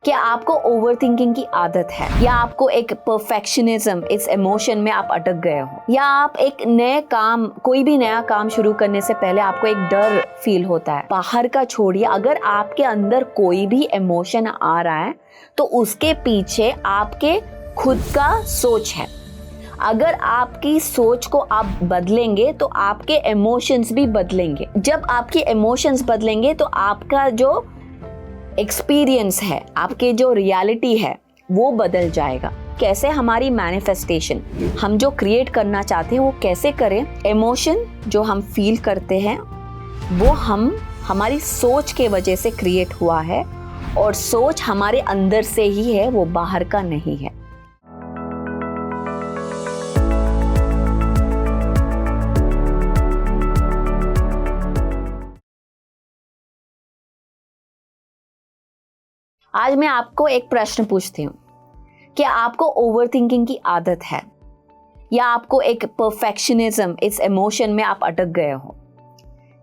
कि आपको ओवरथिंकिंग की आदत है, या आपको एक परफेक्शनिज्म इस इमोशन में आप अटक गए हो, या आप एक नए काम, कोई भी नया काम शुरू करने से पहले आपको एक डर फील होता है। बाहर का छोड़िए, अगर आपके अंदर कोई भी इमोशन आ रहा है तो उसके पीछे आपके खुद का सोच है। अगर आपकी सोच को आप बदलेंगे तो आपके इमोशंस भी बदलेंगे। जब आपके इमोशंस बदलेंगे तो आपका जो एक्सपीरियंस है, आपके जो रियलिटी है वो बदल जाएगा। कैसे? हमारी मैनिफेस्टेशन, हम जो क्रिएट करना चाहते हैं वो कैसे करें? इमोशन जो हम फील करते हैं वो हमारी सोच के वजह से क्रिएट हुआ है, और सोच हमारे अंदर से ही है, वो बाहर का नहीं है। आज मैं आपको एक प्रश्न पूछती हूँ कि आपको ओवरथिंकिंग की आदत है, या आपको एक परफेक्शनिज्म इस इमोशन में आप अटक गए हो,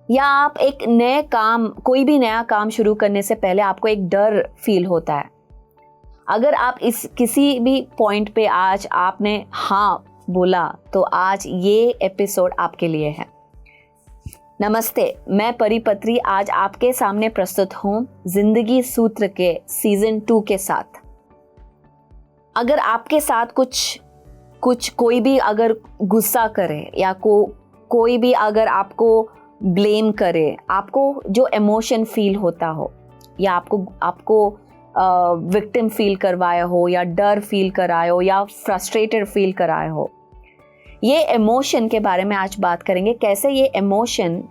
या आप एक नए काम, कोई भी नया काम शुरू करने से पहले आपको एक डर फील होता है। अगर आप इस किसी भी पॉइंट पे आज आपने हाँ बोला तो आज ये एपिसोड आपके लिए है। नमस्ते, मैं परिपत्री आज आपके सामने प्रस्तुत हूँ जिंदगी सूत्र के सीजन 2 के साथ। अगर आपके साथ कुछ कोई भी अगर गुस्सा करे, या कोई भी अगर आपको ब्लेम करे, आपको जो इमोशन फील होता हो, या आपको विक्टिम फील करवाया हो, या डर फील कराया हो, या फ्रस्ट्रेटेड फील कराया हो, ये इमोशन के बारे में आज बात करेंगे। कैसे ये इमोशन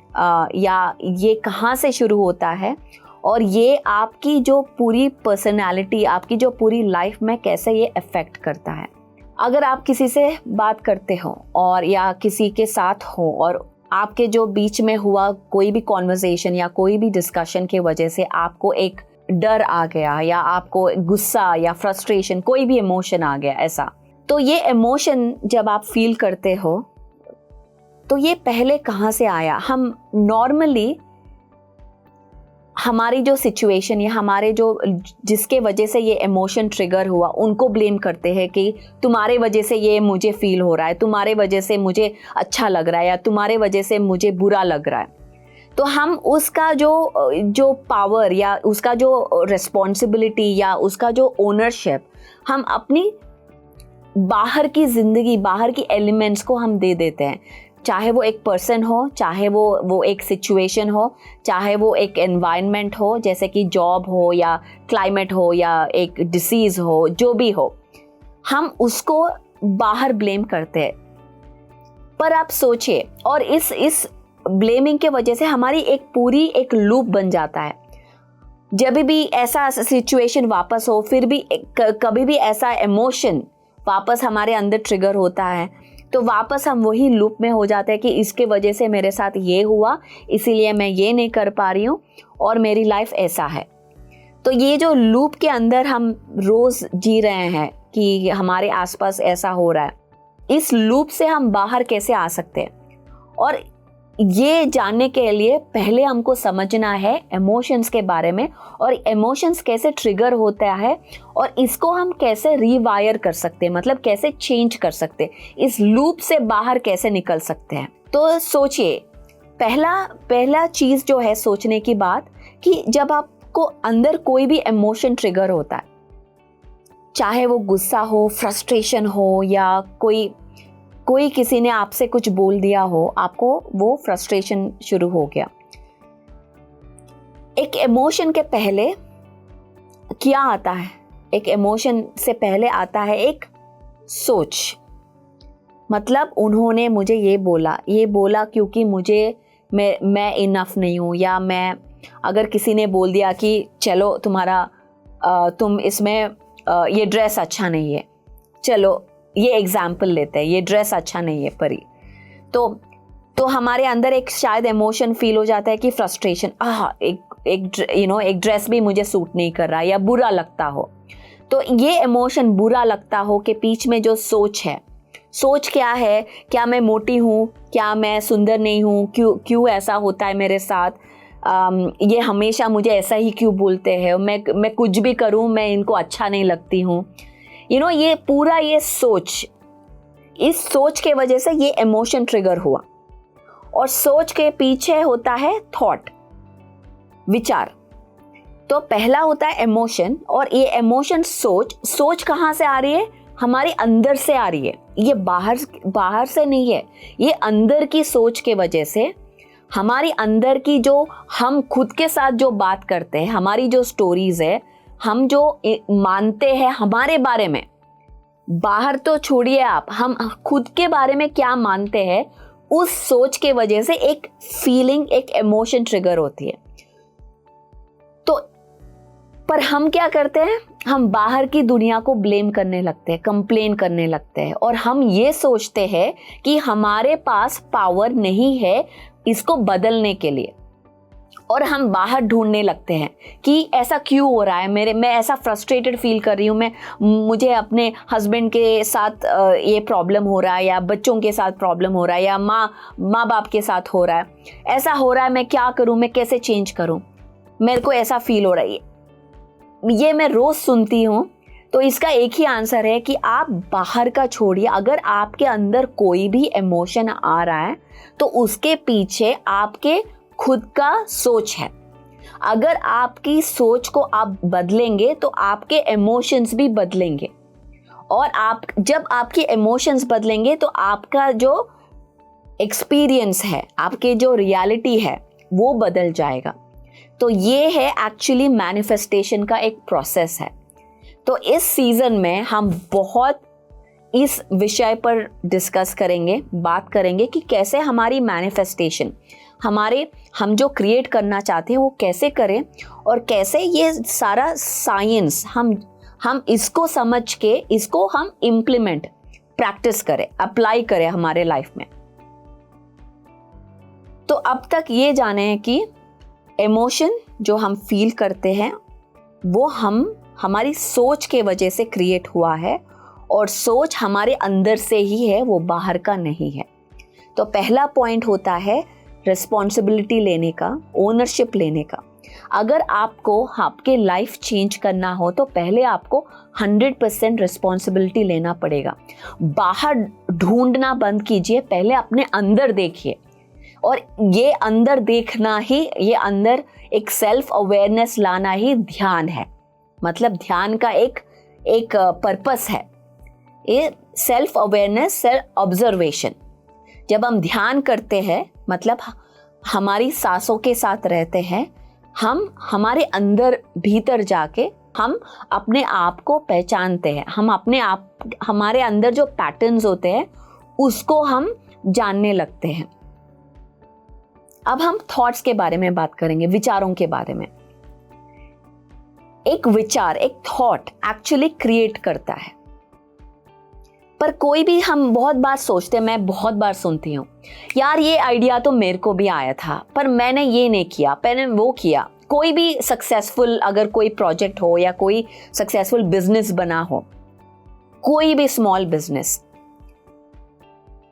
या ये कहाँ से शुरू होता है, और ये आपकी जो पूरी पर्सनालिटी, आपकी जो पूरी लाइफ में कैसे ये अफेक्ट करता है। अगर आप किसी से बात करते हो और या किसी के साथ हो, और आपके जो बीच में हुआ कोई भी कॉन्वर्सेशन या कोई भी डिस्कशन की वजह से आपको एक डर आ गया, या आपको गुस्सा या फ्रस्ट्रेशन, कोई भी इमोशन आ गया ऐसा, तो ये इमोशन जब आप फील करते हो तो ये पहले कहाँ से आया? हम नॉर्मली हमारी जो सिचुएशन, या हमारे जो जिसके वजह से ये इमोशन ट्रिगर हुआ, उनको ब्लेम करते हैं कि तुम्हारे वजह से ये मुझे फील हो रहा है, तुम्हारे वजह से मुझे अच्छा लग रहा है, या तुम्हारे वजह से मुझे बुरा लग रहा है। तो हम उसका जो पावर, या उसका जो रिस्पॉन्सिबिलिटी, या उसका जो ओनरशिप हम अपनी बाहर की जिंदगी, बाहर की एलिमेंट्स को हम दे देते हैं। चाहे वो एक पर्सन हो, चाहे वो एक सिचुएशन हो, चाहे वो एक एनवायरनमेंट हो, जैसे कि जॉब हो, या क्लाइमेट हो, या एक डिसीज हो, जो भी हो, हम उसको बाहर ब्लेम करते हैं। पर आप सोचिए, और इस ब्लेमिंग के वजह से हमारी एक लूप बन जाता है। जब भी ऐसा सिचुएशन वापस हो, फिर भी कभी भी ऐसा इमोशन वापस हमारे अंदर ट्रिगर होता है, तो वापस हम वही लूप में हो जाते हैं कि इसके वजह से मेरे साथ ये हुआ, इसीलिए मैं ये नहीं कर पा रही हूँ, और मेरी लाइफ ऐसा है। तो ये जो लूप के अंदर हम रोज जी रहे हैं कि हमारे आसपास ऐसा हो रहा है, इस लूप से हम बाहर कैसे आ सकते हैं? और ये जानने के लिए पहले हमको समझना है इमोशंस के बारे में, और इमोशंस कैसे ट्रिगर होता है, और इसको हम कैसे रीवायर कर सकते हैं, मतलब कैसे चेंज कर सकते हैं, इस लूप से बाहर कैसे निकल सकते हैं। तो सोचिए, पहला चीज जो है सोचने की बात, कि जब आपको अंदर कोई भी इमोशन ट्रिगर होता है, चाहे वो गुस्सा हो, फ्रस्ट्रेशन हो, या कोई किसी ने आपसे कुछ बोल दिया हो, आपको वो फ्रस्ट्रेशन शुरू हो गया। एक इमोशन के पहले क्या आता है? एक इमोशन से पहले आता है एक सोच। मतलब उन्होंने मुझे ये बोला क्योंकि मैं इनफ नहीं हूँ, या मैं, अगर किसी ने बोल दिया कि चलो तुम इसमें ये ड्रेस अच्छा नहीं है, चलो ये एग्जाम्पल लेते हैं, ये ड्रेस अच्छा नहीं है परी, तो हमारे अंदर एक शायद इमोशन फील हो जाता है कि फ्रस्ट्रेशन, एक ड्रेस भी मुझे सूट नहीं कर रहा, या बुरा लगता हो। तो ये इमोशन बुरा लगता हो के बीच में जो सोच है, सोच क्या है? क्या मैं मोटी हूँ? क्या मैं सुंदर नहीं हूँ? क्यों ऐसा होता है मेरे साथ? ये हमेशा मुझे ऐसा ही क्यों बोलते हैं, मैं कुछ भी करूं मैं इनको अच्छा नहीं लगती हूँ। ये पूरा ये सोच, इस सोच के वजह से ये इमोशन ट्रिगर हुआ। और सोच के पीछे होता है थॉट, विचार। तो पहला होता है इमोशन, और ये इमोशन सोच कहाँ से आ रही है? हमारे अंदर से आ रही है। ये बाहर से नहीं है, ये अंदर की सोच के वजह से, हमारी अंदर की जो हम खुद के साथ जो बात करते हैं, हमारी जो स्टोरीज है, हम जो मानते हैं हमारे बारे में, बाहर तो छोड़िए आप, हम खुद के बारे में क्या मानते हैं, उस सोच के वजह से एक फीलिंग, एक इमोशन ट्रिगर होती है। तो पर हम क्या करते हैं? हम बाहर की दुनिया को ब्लेम करने लगते हैं, कंप्लेन करने लगते हैं, और हम ये सोचते हैं कि हमारे पास पावर नहीं है इसको बदलने के लिए, और हम बाहर ढूंढने लगते हैं कि ऐसा क्यों हो रहा है, मैं ऐसा फ्रस्ट्रेटेड फील कर रही हूँ, मुझे अपने हस्बैंड के साथ ये प्रॉब्लम हो रहा है, या बच्चों के साथ प्रॉब्लम हो रहा है, या माँ बाप के साथ हो रहा है, ऐसा हो रहा है, मैं क्या करूँ, मैं कैसे चेंज करूँ, मेरे को ऐसा फील हो रहा है। ये मैं रोज सुनती हूँ। तो इसका एक ही आंसर है कि आप बाहर का छोड़िए, अगर आपके अंदर कोई भी इमोशन आ रहा है तो उसके पीछे आपके खुद का सोच है। अगर आपकी सोच को आप बदलेंगे तो आपके इमोशंस भी बदलेंगे, और जब आपके इमोशंस बदलेंगे तो आपका जो एक्सपीरियंस है, आपके जो रियलिटी है, वो बदल जाएगा। तो ये है एक्चुअली मैनिफेस्टेशन का एक प्रोसेस है। तो इस सीजन में हम बहुत इस विषय पर डिस्कस करेंगे, बात करेंगे कि कैसे हमारी मैनिफेस्टेशन, हम जो क्रिएट करना चाहते हैं वो कैसे करें, और कैसे ये सारा साइंस हम इसको समझ के इसको हम इम्प्लीमेंट, प्रैक्टिस करें, अप्लाई करें हमारे लाइफ में। तो अब तक ये जाने हैं कि इमोशन जो हम फील करते हैं वो हमारी सोच के वजह से क्रिएट हुआ है, और सोच हमारे अंदर से ही है, वो बाहर का नहीं है। तो पहला पॉइंट होता है रिस्पॉन्सिबिलिटी लेने का, ओनरशिप लेने का। अगर आपको आपके लाइफ चेंज करना हो तो पहले आपको 100% रिस्पॉन्सिबिलिटी लेना पड़ेगा। बाहर ढूंढना बंद कीजिए, पहले अपने अंदर देखिए। और ये अंदर देखना ही, ये अंदर एक सेल्फ अवेयरनेस लाना ही ध्यान है। मतलब ध्यान का एक पर्पस है, ये सेल्फ अवेयरनेस, सेल्फ ऑब्जर्वेशन। जब हम ध्यान करते हैं, मतलब हमारी सांसों के साथ रहते हैं, हम हमारे अंदर भीतर जाके हम अपने आप को पहचानते हैं, हमारे अंदर जो पैटर्न्स होते हैं उसको हम जानने लगते हैं। अब हम थॉट्स के बारे में बात करेंगे, विचारों के बारे में। एक विचार, एक थॉट एक्चुअली क्रिएट करता है। पर कोई भी, हम बहुत बार सोचते हैं, मैं बहुत बार सुनती हूँ, यार ये आइडिया तो मेरे को भी आया था पर मैंने ये नहीं किया, मैंने वो किया। कोई भी सक्सेसफुल, अगर कोई प्रोजेक्ट हो या कोई सक्सेसफुल बिजनेस बना हो, कोई भी स्मॉल बिजनेस,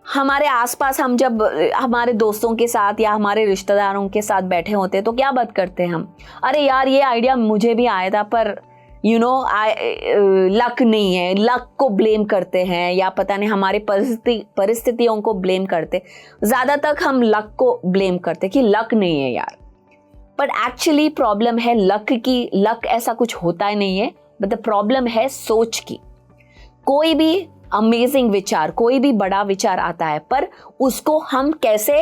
हमारे आसपास हम जब हमारे दोस्तों के साथ या हमारे रिश्तेदारों के साथ बैठे होते हैं तो क्या बात करते हैं हम, अरे यार ये आइडिया मुझे भी आया था पर लक नहीं है, लक को ब्लेम करते हैं, या पता नहीं हमारे परिस्थितियों को ब्लेम करते। ज़्यादा तक हम लक को ब्लेम करते कि लक नहीं है यार, बट एक्चुअली प्रॉब्लम है लक की। लक ऐसा कुछ होता ही नहीं है, बट द प्रॉब्लम है सोच की। कोई भी अमेजिंग विचार, कोई भी बड़ा विचार आता है, पर उसको हम कैसे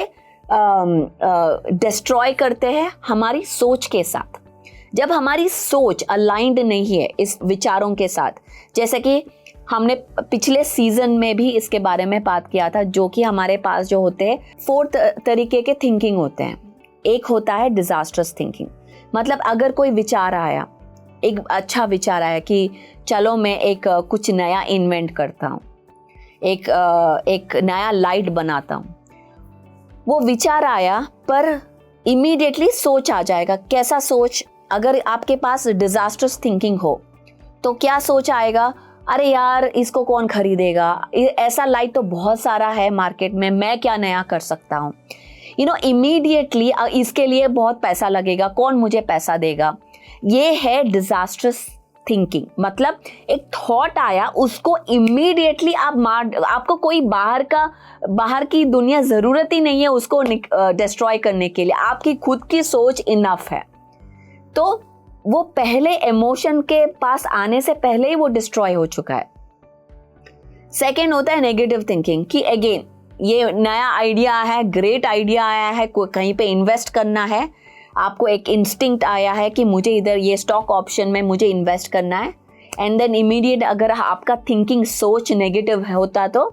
डिस्ट्रॉय करते हैं? हमारी सोच के साथ। जब हमारी सोच अलाइंड नहीं है इस विचारों के साथ, जैसे कि हमने पिछले सीजन में भी इसके बारे में बात किया था, जो कि हमारे पास जो होते हैं 4 तरीके के थिंकिंग होते हैं। एक होता है डिजास्टर्स थिंकिंग, मतलब अगर कोई विचार आया, एक अच्छा विचार आया कि चलो मैं एक कुछ नया इन्वेंट करता हूँ, एक नया लाइट बनाता हूँ, वो विचार आया पर इमीडिएटली सोच आ जाएगा। कैसा सोच? अगर आपके पास डिजास्टर्स थिंकिंग हो तो क्या सोच आएगा? अरे यार इसको कौन खरीदेगा, ऐसा लाइट तो बहुत सारा है मार्केट में, मैं क्या नया कर सकता हूँ। इमीडिएटली इसके लिए बहुत पैसा लगेगा, कौन मुझे पैसा देगा, ये है डिजास्ट्रस थिंकिंग। मतलब एक थॉट आया, उसको इमीडिएटली आपको कोई बाहर की दुनिया जरूरत ही नहीं है उसको डिस्ट्रॉय करने के लिए, आपकी खुद की सोच इनफ है। तो वो पहले इमोशन के पास आने से पहले ही वो डिस्ट्रॉय हो चुका है। सेकेंड होता है नेगेटिव थिंकिंग, कि अगेन ये नया आइडिया है, ग्रेट आइडिया आया है, कहीं पे इन्वेस्ट करना है, आपको एक इंस्टिंक्ट आया है कि मुझे इधर ये स्टॉक ऑप्शन में मुझे इन्वेस्ट करना है, एंड देन इमीडिएट अगर आपका थिंकिंग सोच नेगेटिव होता तो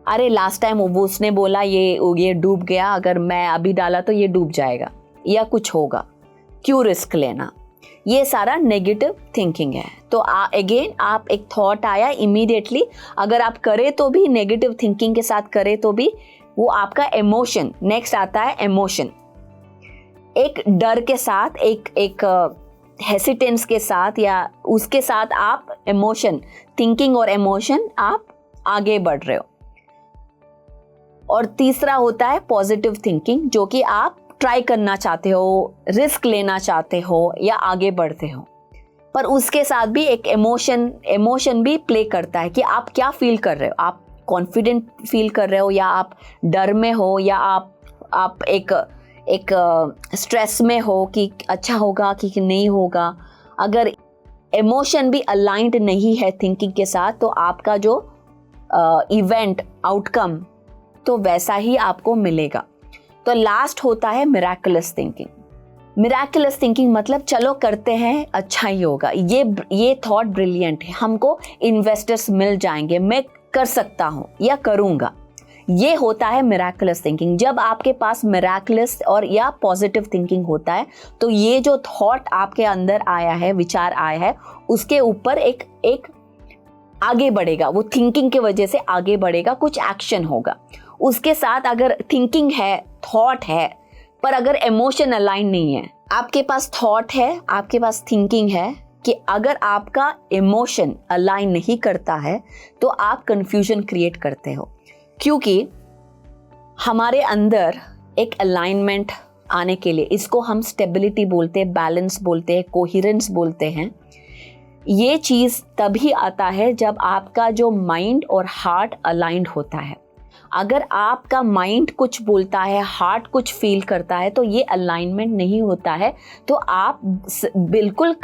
अरे लास्ट टाइम वो उसने बोला ये डूब गया, अगर मैं अभी डाला तो ये डूब जाएगा या कुछ होगा, क्यों रिस्क लेना, ये सारा नेगेटिव थिंकिंग है। तो अगेन आप एक थॉट आया इमीडिएटली अगर आप करें तो भी नेगेटिव थिंकिंग के साथ करें तो भी वो आपका इमोशन, नेक्स्ट आता है इमोशन, एक डर के साथ, एक हेसिटेंस के साथ या उसके साथ आप इमोशन, थिंकिंग और इमोशन आप आगे बढ़ रहे हो। और तीसरा होता है पॉजिटिव थिंकिंग, जो कि आप ट्राई करना चाहते हो, रिस्क लेना चाहते हो या आगे बढ़ते हो, पर उसके साथ भी एक इमोशन भी प्ले करता है कि आप क्या फील कर रहे हो, आप कॉन्फिडेंट फील कर रहे हो या आप डर में हो या आप एक स्ट्रेस में हो कि अच्छा होगा कि नहीं होगा। अगर इमोशन भी अलाइंड नहीं है थिंकिंग के साथ तो आपका जो इवेंट आउटकम तो वैसा ही आपको मिलेगा। तो लास्ट होता है मिराकुलस थिंकिंग। मिराकुलस थिंकिंग मतलब चलो करते हैं, अच्छा ही होगा, ये थॉट ब्रिलियंट है, हमको इन्वेस्टर्स मिल जाएंगे, मैं कर सकता हूँ या करूँगा, ये होता है मिराकुलस थिंकिंग। जब आपके पास मिराकुलस और या पॉजिटिव थिंकिंग होता है तो ये जो थॉट आपके अंदर आया है, विचार आया है, उसके ऊपर एक आगे बढ़ेगा, वो थिंकिंग की वजह से आगे बढ़ेगा, कुछ एक्शन होगा उसके साथ। अगर थिंकिंग है, थॉट है, पर अगर इमोशन अलाइन नहीं है, आपके पास थॉट है, आपके पास थिंकिंग है, कि अगर आपका इमोशन अलाइन नहीं करता है तो आप कंफ्यूजन क्रिएट करते हो। क्योंकि हमारे अंदर एक अलाइनमेंट आने के लिए, इसको हम स्टेबिलिटी बोलते हैं, बैलेंस बोलते हैं, कोहिरेंस बोलते हैं, ये चीज़ तभी आता है जब आपका जो माइंड और हार्ट अलाइंड होता है। अगर आपका माइंड कुछ बोलता है, हार्ट कुछ फील करता है, तो ये अलाइनमेंट नहीं होता है, तो आप बिल्कुल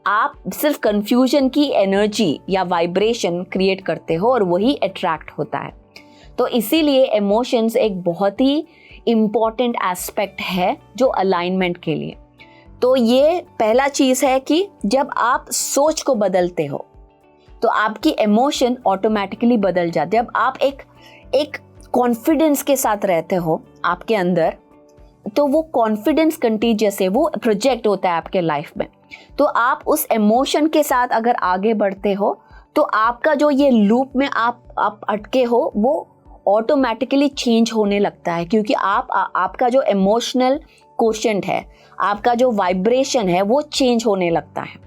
आप सिर्फ कंफ्यूजन की एनर्जी या वाइब्रेशन क्रिएट करते हो और वही अट्रैक्ट होता है। तो इसीलिए इमोशंस एक बहुत ही इम्पॉर्टेंट एस्पेक्ट है जो अलाइनमेंट के लिए। तो ये पहला चीज़ है कि जब आप सोच को बदलते हो तो आपकी इमोशन ऑटोमेटिकली बदल जाती है। जब आप एक कॉन्फिडेंस के साथ रहते हो आपके अंदर, तो वो कॉन्फिडेंस कंटीजियस है, वो प्रोजेक्ट होता है आपके लाइफ में। तो आप उस इमोशन के साथ अगर आगे बढ़ते हो तो आपका जो ये लूप में आप अटके हो वो ऑटोमेटिकली चेंज होने लगता है, क्योंकि आपका जो इमोशनल कोशेंट है, आपका जो वाइब्रेशन है, वो चेंज होने लगता है।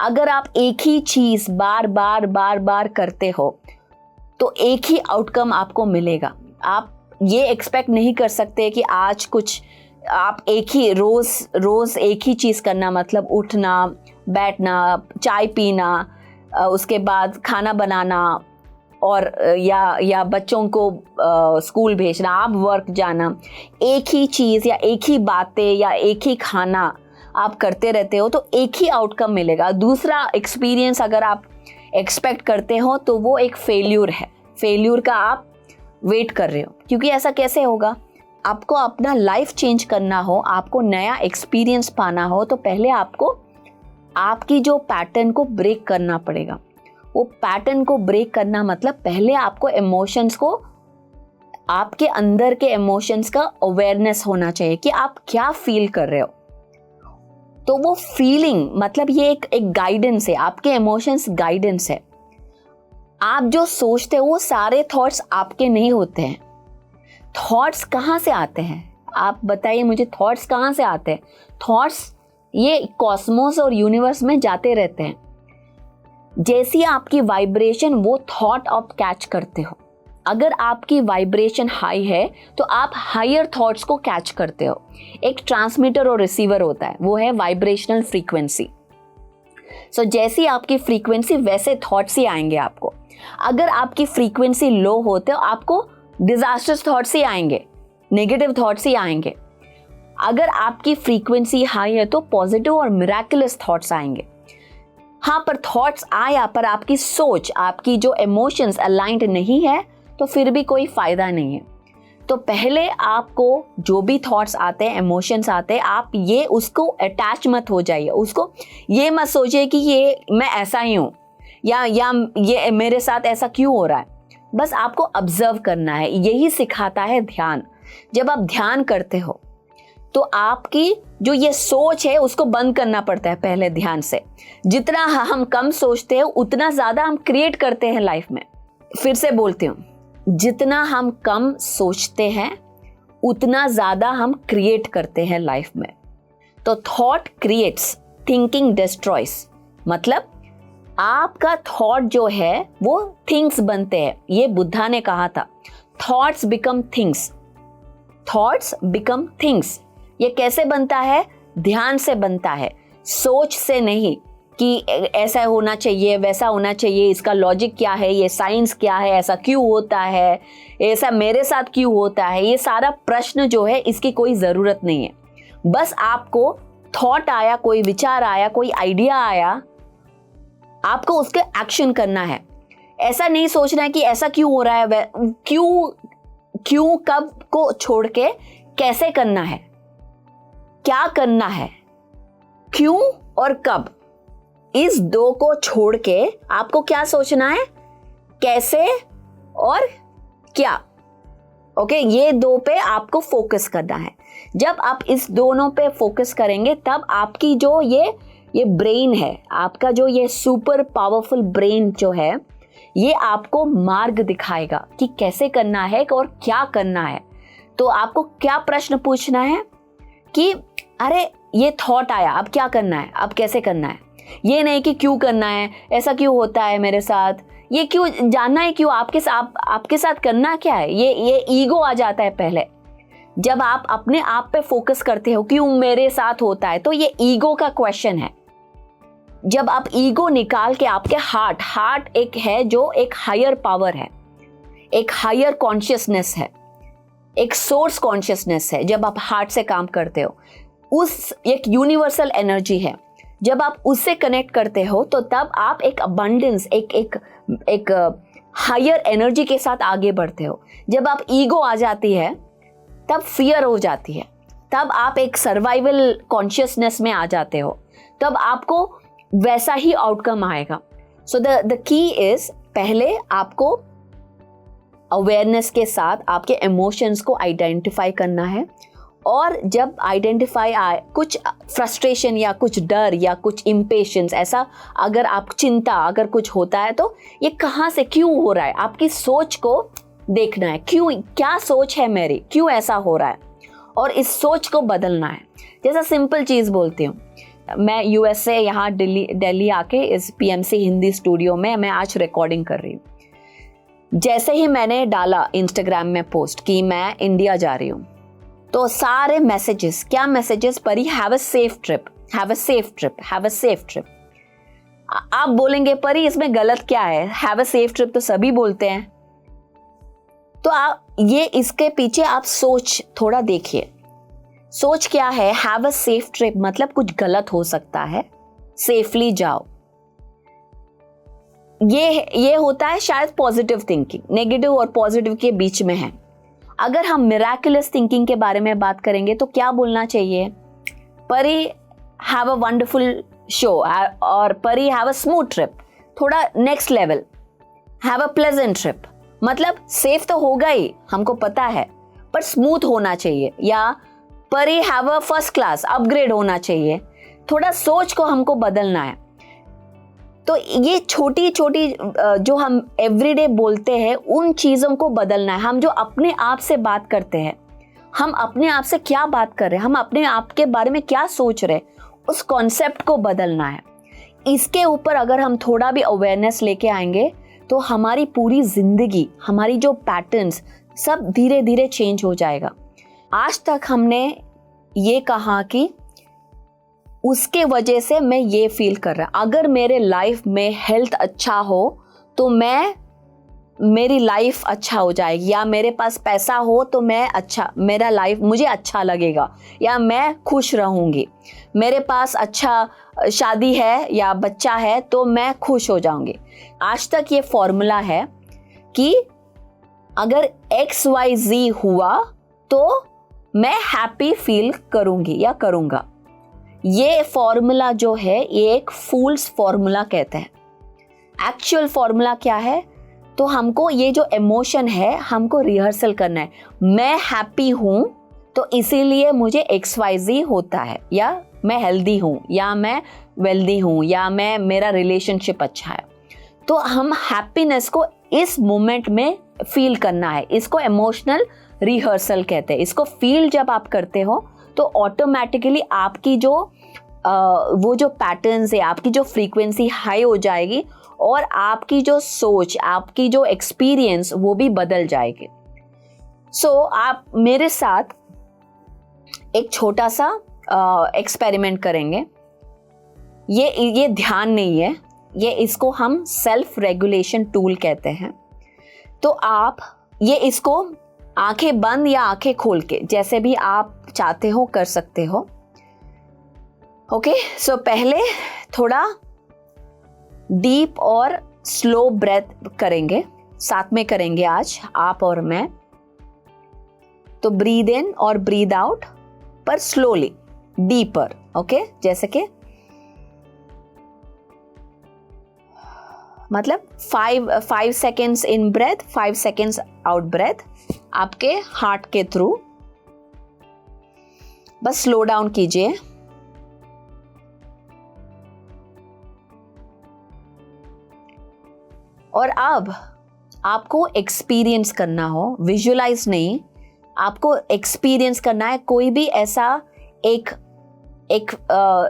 अगर आप एक ही चीज़ बार बार करते हो तो एक ही आउटकम आपको मिलेगा। आप ये एक्सपेक्ट नहीं कर सकते कि आज कुछ आप एक ही रोज़ एक ही चीज़ करना, मतलब उठना, बैठना, चाय पीना, उसके बाद खाना बनाना और या बच्चों को स्कूल भेजना, आप वर्क जाना, एक ही चीज़ या एक ही बातें या एक ही खाना आप करते रहते हो तो एक ही आउटकम मिलेगा। दूसरा एक्सपीरियंस अगर आप एक्सपेक्ट करते हो तो वो एक फेल्यूर है, फेल्यूर का आप वेट कर रहे हो। क्योंकि ऐसा कैसे होगा? आपको अपना लाइफ चेंज करना हो, आपको नया एक्सपीरियंस पाना हो, तो पहले आपको आपकी जो पैटर्न को ब्रेक करना पड़ेगा। वो पैटर्न को ब्रेक करना मतलब पहले आपको इमोशंस को, आपके अंदर के इमोशंस का अवेयरनेस होना चाहिए कि आप क्या फील कर रहे हो। तो वो फीलिंग मतलब ये एक गाइडेंस है, आपके इमोशंस गाइडेंस है। आप जो सोचते हो वो सारे थॉट्स आपके नहीं होते हैं। थॉट्स कहाँ से आते हैं? आप बताइए मुझे, थॉट्स कहाँ से आते हैं? थॉट्स ये कॉस्मोस और यूनिवर्स में जाते रहते हैं। जैसी आपकी वाइब्रेशन वो थॉट आप कैच करते हो, अगर आपकी वाइब्रेशन हाई है तो आप हायर थॉट्स को कैच करते हो। एक ट्रांसमीटर और रिसीवर होता है, वो है वाइब्रेशनल फ्रीक्वेंसी। सो जैसी आपकी फ्रीक्वेंसी वैसे थॉट्स ही आएंगे आपको। अगर आपकी फ्रीक्वेंसी लो हो तो आपको डिजास्टर्स थॉट्स ही आएंगे, नेगेटिव थॉट्स ही आएंगे। अगर आपकी फ्रीक्वेंसी हाई है तो पॉजिटिव और मिराकुलस थॉट्स आएंगे। हाँ, पर थॉट्स आया पर आपकी सोच, आपकी जो इमोशंस अलाइंड नहीं है तो फिर भी कोई फायदा नहीं है। तो पहले आपको जो भी थॉट्स आते हैं, इमोशंस आते हैं, आप ये उसको अटैच मत हो जाइए। उसको ये मत सोचिए कि ये मैं ऐसा ही हूँ या ये मेरे साथ ऐसा क्यों हो रहा है। बस आपको ऑब्जर्व करना है। यही सिखाता है ध्यान। जब आप ध्यान करते हो तो आपकी जो ये सोच है उसको बंद करना पड़ता है पहले ध्यान से। जितना हम कम सोचते हैं उतना ज़्यादा हम क्रिएट करते हैं लाइफ में। फिर से बोलती हूँ, जितना हम कम सोचते हैं उतना ज़्यादा हम क्रिएट करते हैं लाइफ में। तो थॉट क्रिएट्स, थिंकिंग डिस्ट्रॉयस। मतलब आपका थॉट जो है वो थिंग्स बनते हैं। ये बुद्धा ने कहा था, thoughts become things, thoughts become things. ये कैसे बनता है? ध्यान से बनता है, सोच से नहीं कि ऐसा होना चाहिए, वैसा होना चाहिए, इसका लॉजिक क्या है, ये साइंस क्या है, ऐसा क्यों होता है, ऐसा मेरे साथ क्यों होता है। ये सारा प्रश्न जो है इसकी कोई ज़रूरत नहीं है। बस आपको थॉट आया, कोई विचार आया, कोई आइडिया आया, आपको उसके एक्शन करना है। ऐसा नहीं सोचना है कि ऐसा क्यों हो रहा है, क्यों कब को छोड़ के कैसे करना है, क्या करना है, क्यों और कब, इस दो को छोड़ के आपको क्या सोचना है, कैसे और क्या। ओके, ये दो पे आपको फोकस करना है। जब आप इस दोनों पे फोकस करेंगे तब आपकी जो ये ब्रेन है, आपका जो ये सुपर पावरफुल ब्रेन जो है, ये आपको मार्ग दिखाएगा कि कैसे करना है और क्या करना है। तो आपको क्या प्रश्न पूछना है कि अरे ये थॉट आया, अब क्या करना है, अब कैसे करना है। ये नहीं कि क्यों करना है, ऐसा क्यों होता है मेरे साथ, ये क्यों जानना है, क्यों आपके साथ करना क्या है। ये ईगो आ जाता है पहले। जब आप अपने आप पे फोकस करते हो क्यों मेरे साथ होता है, तो ये ईगो का क्वेश्चन है। जब आप ईगो निकाल के आपके हार्ट एक है जो एक हायर पावर है, एक हायर कॉन्शियसनेस है, एक सोर्स कॉन्शियसनेस है। जब आप हार्ट से काम करते हो, उस एक यूनिवर्सल एनर्जी है, जब आप उससे कनेक्ट करते हो तो तब आप एक अबंडेंस, एक हायर एनर्जी के साथ आगे बढ़ते हो। जब आप ईगो आ जाती है तब फियर हो जाती है, तब आप एक सर्वाइवल कॉन्शियसनेस में आ जाते हो, तब आपको वैसा ही आउटकम आएगा। सो द की इज, पहले आपको अवेयरनेस के साथ आपके इमोशंस को आइडेंटिफाई करना है। और जब आइडेंटिफाई आए कुछ फ्रस्ट्रेशन या कुछ डर या कुछ इम्पेशंस, ऐसा अगर आप चिंता अगर कुछ होता है तो ये कहाँ से क्यों हो रहा है, आपकी सोच को देखना है। क्या सोच है मेरी, क्यों ऐसा हो रहा है, और इस सोच को बदलना है। जैसा सिंपल चीज़ बोलती हूँ, मैं यूएस से यहाँ दिल्ली आके इस पीएमसी हिंदी स्टूडियो में मैं आज रिकॉर्डिंग कर रही हूँ। जैसे ही मैंने डाला इंस्टाग्राम में पोस्ट कि मैं इंडिया जा रही हूँ, तो सारे मैसेजेस, क्या मैसेजेस, परी have a safe trip, have a safe trip, have a safe trip. आप बोलेंगे परी इसमें गलत क्या है, हैव अ सेफ ट्रिप तो सभी बोलते हैं। तो आप ये इसके पीछे आप सोच थोड़ा देखिए, सोच क्या है। हैव अ सेफ ट्रिप मतलब कुछ गलत हो सकता है, सेफली जाओ। ये होता है शायद पॉजिटिव थिंकिंग, नेगेटिव और पॉजिटिव के बीच में है। अगर हम मिराकुलस थिंकिंग के बारे में बात करेंगे तो क्या बोलना चाहिए, परी हैव अ वंडरफुल शो, और परी हैव अ स्मूथ ट्रिप, थोड़ा next level, have a pleasant trip. मतलब सेफ तो होगा ही, हमको पता है, पर स्मूथ होना चाहिए। या परी have a first class, upgrade होना चाहिए। थोड़ा सोच को हमको बदलना है। तो ये छोटी छोटी जो हम एवरीडे बोलते हैं उन चीज़ों को बदलना है। हम जो अपने आप से बात करते हैं, हम अपने आप से क्या बात कर रहे हैं, हम अपने आप के बारे में क्या सोच रहे हैं, उस कॉन्सेप्ट को बदलना है। इसके ऊपर अगर हम थोड़ा भी अवेयरनेस लेके आएंगे तो हमारी पूरी जिंदगी, हमारी जो पैटर्न्स सब धीरे धीरे चेंज हो जाएगा। आज तक हमने ये कहा कि उसके वजह से मैं ये फील कर रहा, अगर मेरे लाइफ में हेल्थ अच्छा हो तो मेरी लाइफ अच्छा हो जाएगी, या मेरे पास पैसा हो तो मेरा लाइफ मुझे अच्छा लगेगा, या मैं खुश रहूँगी, मेरे पास अच्छा शादी है या बच्चा है तो मैं खुश हो जाऊँगी। आज तक ये फॉर्मूला है कि अगर XYZ हुआ तो मैं हैप्पी फील करूँगी या करूँगा। ये फॉर्मूला जो है ये एक फूल्स फॉर्मूला कहते हैं। एक्चुअल फॉर्मूला क्या है? तो हमको ये जो इमोशन है हमको रिहर्सल करना है। मैं हैप्पी हूँ तो इसीलिए मुझे XYZ होता है, या मैं हेल्दी हूँ, या मैं वेल्दी हूँ, या मेरा रिलेशनशिप अच्छा है। तो हम हैप्पीनेस को इस मोमेंट में फील करना है। इसको इमोशनल रिहर्सल कहते हैं। इसको फील जब आप करते हो तो ऑटोमेटिकली आपकी जो वो जो पैटर्न्स है, आपकी जो फ्रीक्वेंसी हाई हो जाएगी और आपकी जो सोच, आपकी जो एक्सपीरियंस वो भी बदल जाएगी। आप मेरे साथ एक छोटा सा एक्सपेरिमेंट करेंगे। ये ध्यान नहीं है, इसको हम सेल्फ रेगुलेशन टूल कहते हैं। तो आप इसको आंखें बंद या आंखें खोल के जैसे भी आप चाहते हो कर सकते हो। ओके, पहले थोड़ा डीप और स्लो ब्रेथ करेंगे, साथ में करेंगे आज आप और मैं। तो ब्रीद इन और ब्रीद आउट, पर स्लोली, डीपर। ओके, जैसे कि मतलब 5 seconds in breath, 5 seconds out breath, आपके हार्ट के थ्रू। बस स्लो डाउन कीजिए। और अब आपको एक्सपीरियंस करना हो, विजुअलाइज नहीं, आपको एक्सपीरियंस करना है कोई भी ऐसा एक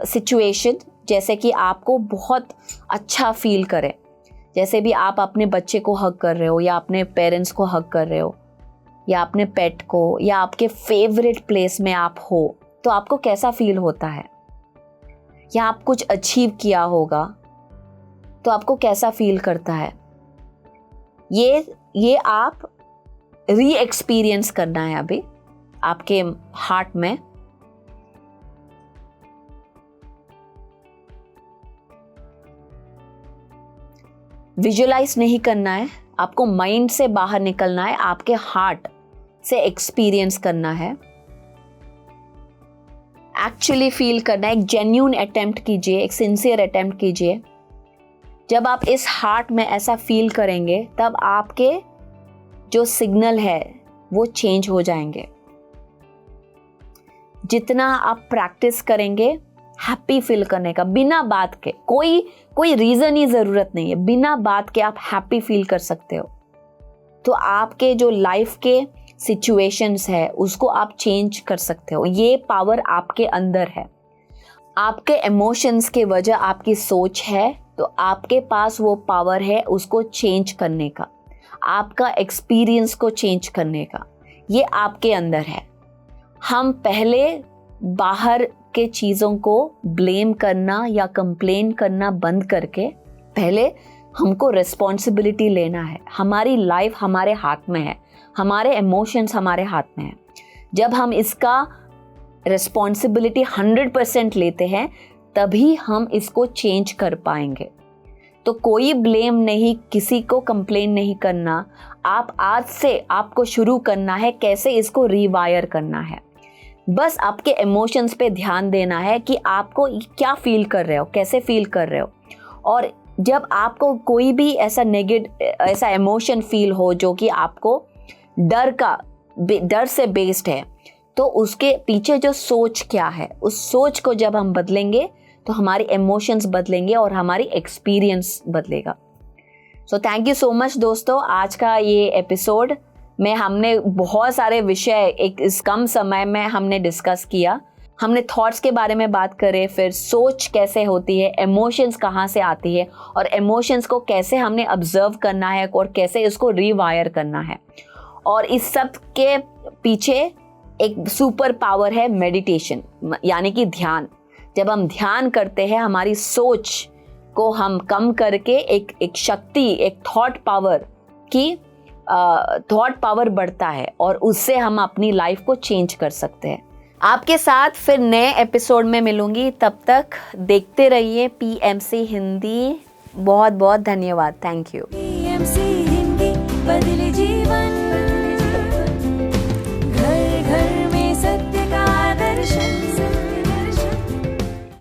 सिचुएशन जैसे कि आपको बहुत अच्छा फील करे। जैसे भी आप अपने बच्चे को हग कर रहे हो, या अपने पेरेंट्स को हग कर रहे हो, या अपने पेट को, या आपके फेवरेट प्लेस में आप हो, तो आपको कैसा फील होता है? या आप कुछ अचीव किया होगा तो आपको कैसा फील करता है? ये आप री एक्सपीरियंस करना है अभी आपके हार्ट में। विजुअलाइज नहीं करना है, आपको माइंड से बाहर निकलना है, आपके हार्ट से एक्सपीरियंस करना है, एक्चुअली फील करना है। एक जेन्युइन अटेम्प्ट कीजिए, एक सिंसियर अटेम्प्ट कीजिए। जब आप इस हार्ट में ऐसा फील करेंगे तब आपके जो सिग्नल है वो चेंज हो जाएंगे। जितना आप प्रैक्टिस करेंगे हैप्पी फील करने का, बिना बात के, कोई रीजन ही जरूरत नहीं है, बिना बात के आप हैप्पी फील कर सकते हो। तो आपके जो लाइफ के सिचुएशंस है उसको आप चेंज कर सकते हो। ये पावर आपके अंदर है। आपके इमोशंस के वजह आपकी सोच है, तो आपके पास वो पावर है उसको चेंज करने का, आपका एक्सपीरियंस को चेंज करने का। ये आपके अंदर है। हम पहले बाहर के चीज़ों को ब्लेम करना या कंप्लेन करना बंद करके पहले हमको रिस्पॉन्सिबिलिटी लेना है। हमारी लाइफ हमारे हाथ में है, हमारे इमोशंस हमारे हाथ में है। जब हम इसका रिस्पॉन्सिबिलिटी 100% लेते हैं तभी हम इसको चेंज कर पाएंगे। तो कोई ब्लेम नहीं, किसी को कंप्लेन नहीं करना। आप आज से आपको शुरू करना है कैसे इसको रीवायर करना है। बस आपके इमोशंस पे ध्यान देना है कि आपको क्या फील कर रहे हो, कैसे फील कर रहे हो। और जब आपको कोई भी ऐसा इमोशन फील हो जो कि आपको डर से बेस्ड है, तो उसके पीछे जो सोच क्या है, उस सोच को जब हम बदलेंगे तो हमारे इमोशंस बदलेंगे और हमारी एक्सपीरियंस बदलेगा। So thank you so much दोस्तों। आज का ये एपिसोड में हमने बहुत सारे विषय इस कम समय में हमने डिस्कस किया। हमने थॉट्स के बारे में बात करें, फिर सोच कैसे होती है, इमोशंस कहाँ से आती है और इमोशंस को कैसे हमने ऑब्जर्व करना है और कैसे इसको रीवायर करना है। और इस सब के पीछे एक सुपर पावर है मेडिटेशन, यानी कि ध्यान। जब हम ध्यान करते हैं, हमारी सोच को हम कम करके एक शक्ति, एक थॉट पावर बढ़ता है और उससे हम अपनी लाइफ को चेंज कर सकते हैं। आपके साथ फिर नए एपिसोड में मिलूंगी, तब तक देखते रहिए PMC हिंदी। बहुत बहुत धन्यवाद। Thank you. PMC हिंदी